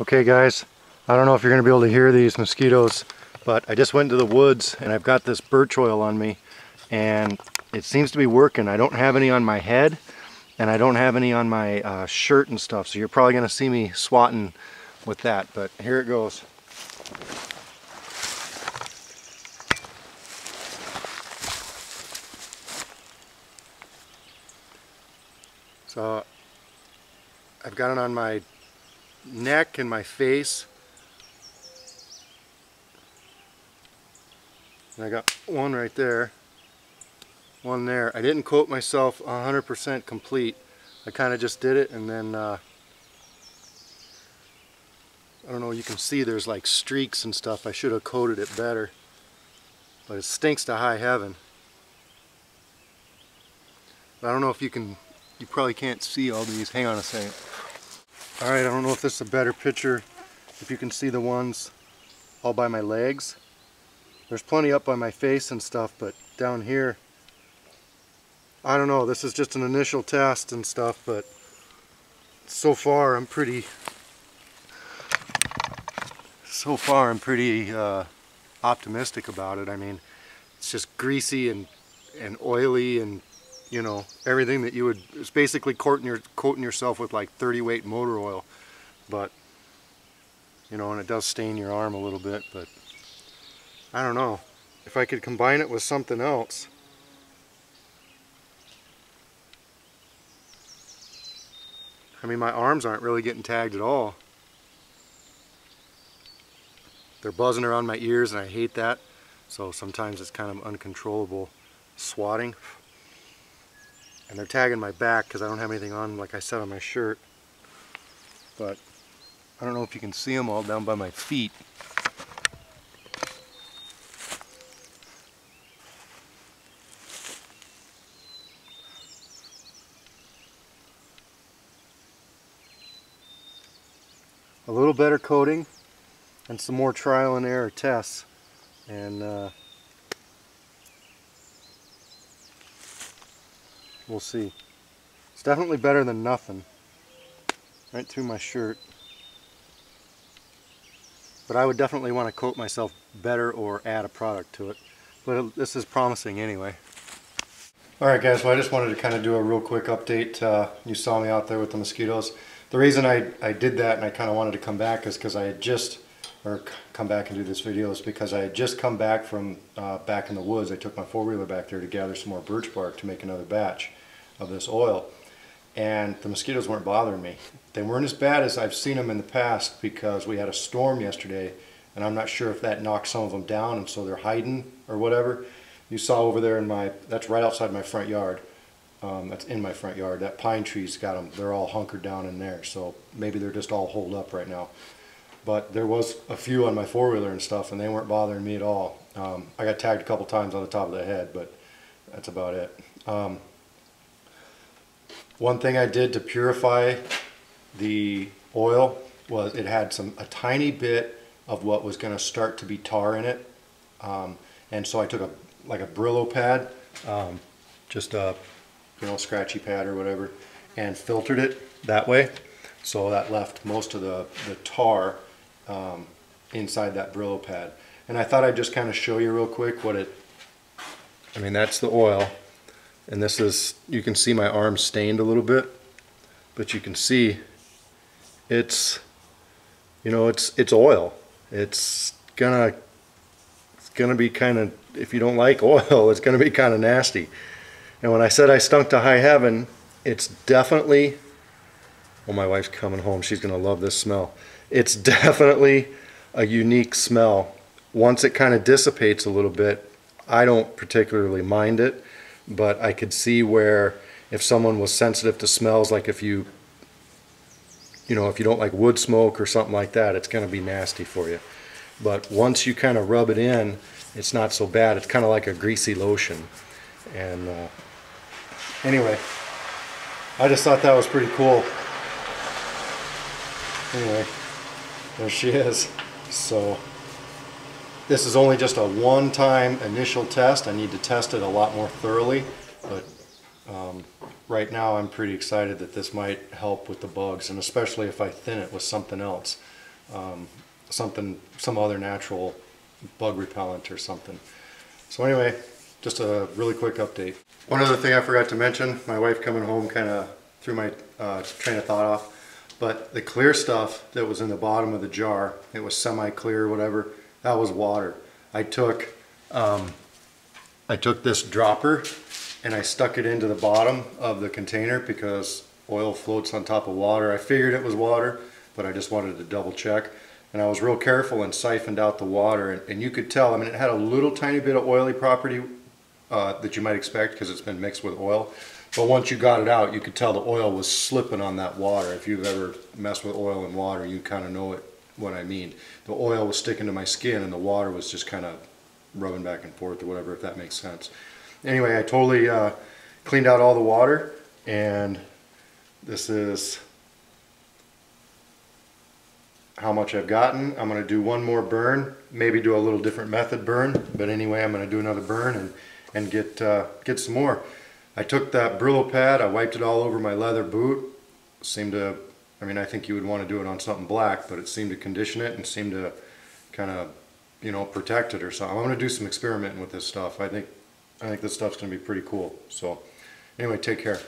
Okay guys, I don't know if you're going to be able to hear these mosquitoes, but I just went into the woods and I've got this birch oil on me and it seems to be working. I don't have any on my head and I don't have any on my shirt and stuff, so you're probably going to see me swatting with that, but here it goes. So I've got it on my neck and my face, and I got one right there, one there. I didn't coat myself 100% complete. I kind of just did it, and then I don't know, you can see there's like streaks and stuff. I should have coated it better, but it stinks to high heaven. But I don't know if you probably can't see all these. Hang on a second. Alright, I don't know if this is a better picture, if you can see the ones all by my legs. There's plenty up by my face and stuff, but down here, I don't know, this is just an initial test and stuff, but so far I'm pretty optimistic about it. I mean, it's just greasy and oily and, you know, everything that you would, it's basically coating yourself with like 30 weight motor oil, but you know, and it does stain your arm a little bit, but I don't know if I could combine it with something else. I mean, my arms aren't really getting tagged at all. They're buzzing around my ears and I hate that, so sometimes it's kind of uncontrollable swatting. And they're tagging my back because I don't have anything on, like I said, on my shirt. But I don't know if you can see them all down by my feet. A little better coating and some more trial and error tests, and we'll see. It's definitely better than nothing. Right through my shirt. But I would definitely want to coat myself better or add a product to it. But this is promising anyway. Alright guys, well I just wanted to kind of do a real quick update. You saw me out there with the mosquitoes. The reason I did that and I kind of wanted to come back is because I had just, come back and do this video, is because I had just come back from back in the woods. I took my four-wheeler back there to gather some more birch bark to make another batch of this oil. And the mosquitoes weren't bothering me. They weren't as bad as I've seen them in the past because we had a storm yesterday and I'm not sure if that knocked some of them down and so they're hiding or whatever. You saw over there in that's right outside my front yard. That's in my front yard. That pine tree's got them, they're all hunkered down in there, so maybe they're just all holed up right now. But there was a few on my four-wheeler and stuff and they weren't bothering me at all. I got tagged a couple times on the top of the head, but that's about it. One thing I did to purify the oil was it had a tiny bit of what was going to start to be tar in it, and so I took like a Brillo pad, just a scratchy pad or whatever, and filtered it that way, so that left most of the tar inside that Brillo pad. And I thought I'd just kind of show you real quick what I mean, that's the oil. And this is, you can see my arm stained a little bit, but you can see it's, it's oil. It's gonna be kind of, if you don't like oil, it's gonna be kind of nasty. And when I said I stunk to high heaven, it's definitely, well, my wife's coming home, she's gonna love this smell. It's definitely a unique smell. Once it kind of dissipates a little bit, I don't particularly mind it. But I could see where if someone was sensitive to smells, like if you don't like wood smoke or something like that, it's going to be nasty for you. But once you kind of rub it in, it's not so bad. It's kind of like a greasy lotion. And anyway, I just thought that was pretty cool. Anyway, there she is. So this is only just a one-time initial test. I need to test it a lot more thoroughly, but right now I'm pretty excited that this might help with the bugs, and especially if I thin it with something else. some other natural bug repellent or something. So anyway, just a really quick update. One other thing I forgot to mention, my wife coming home kind of threw my train of thought off, but the clear stuff that was in the bottom of the jar, it was semi-clear or whatever, that was water. I took this dropper and I stuck it into the bottom of the container because oil floats on top of water. I figured it was water, but I just wanted to double check. And I was real careful and siphoned out the water, and you could tell, I mean, it had a little tiny bit of oily property that you might expect because it's been mixed with oil. But once you got it out, you could tell the oil was slipping on that water. If you've ever messed with oil and water, you kind of know what I mean. The oil was sticking to my skin and the water was just kind of rubbing back and forth or whatever, if that makes sense. Anyway, I totally cleaned out all the water, and this is how much I've gotten. I'm going to do one more burn, maybe do a little different method burn, but anyway, I'm going to do another burn and get some more. I took that Brillo pad, I wiped it all over my leather boot. Seemed to, I mean, I think you would want to do it on something black, but it seemed to condition it and seemed to kind of, you know, protect it or something. I'm going to do some experimenting with this stuff. I think this stuff's going to be pretty cool. So anyway, take care.